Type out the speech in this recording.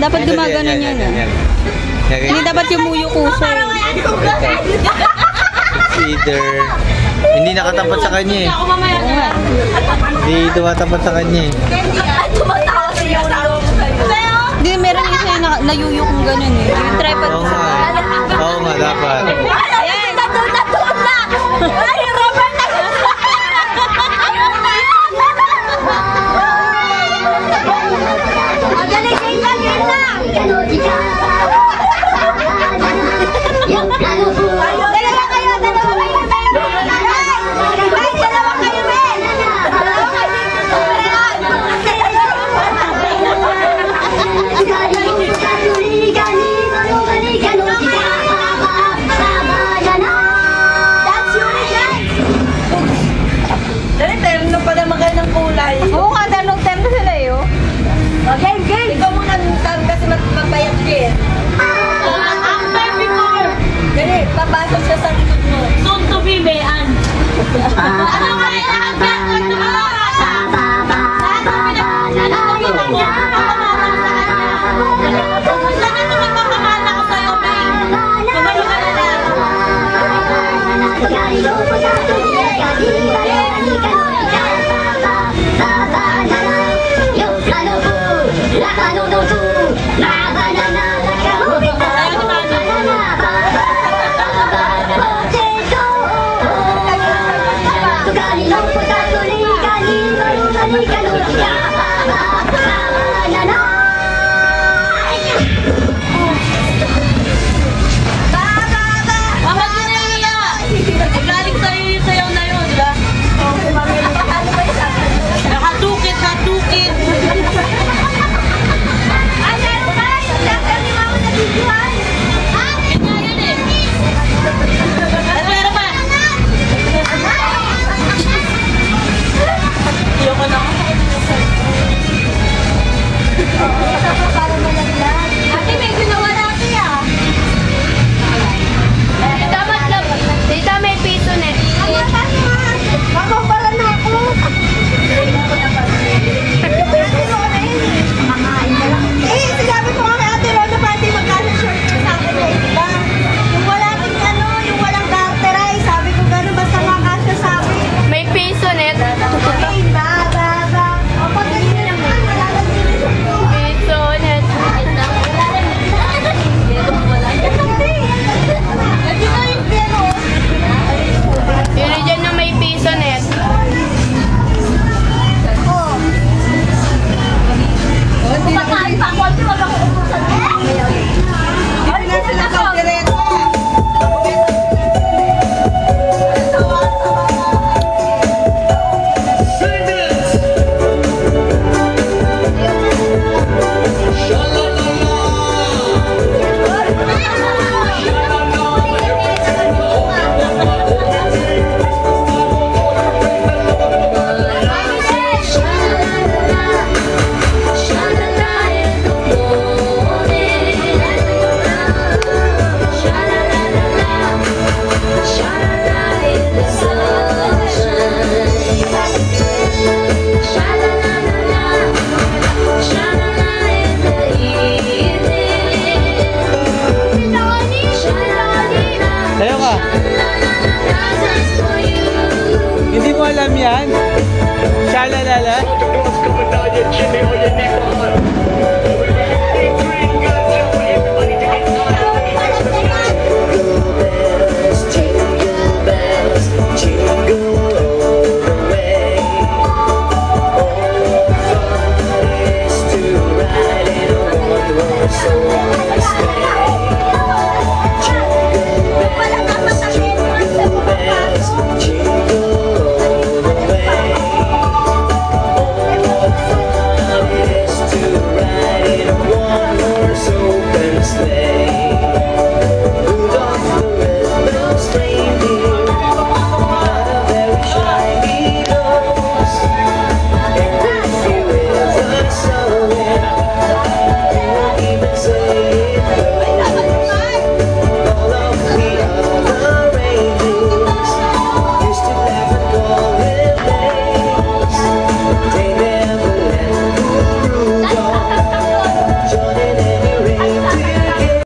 Dapat gumaganon yan. Hindi dapat yung muyo kusa. Either hindi nakatapat sa kanya eh. Hindi tumatapat sa kanya eh. Hindi, meron isa yung nayuyo kung gano'n eh. Yung tripod. Oo nga, dapat. Ayan! Ay, Robert na! Magaling kayo lang, yun lang! Dalawa kayo, terno pa naman kayo ng kulay. Oo nga, terno sila eh. Okay, game! Ikaw muna nang kasi mapayat din. After before! Gani, papasok siya sa likod mo. Soon to be, Mayan. Ano nga yung agad? Ano nga? Hindi mo alam yan? Shalalala?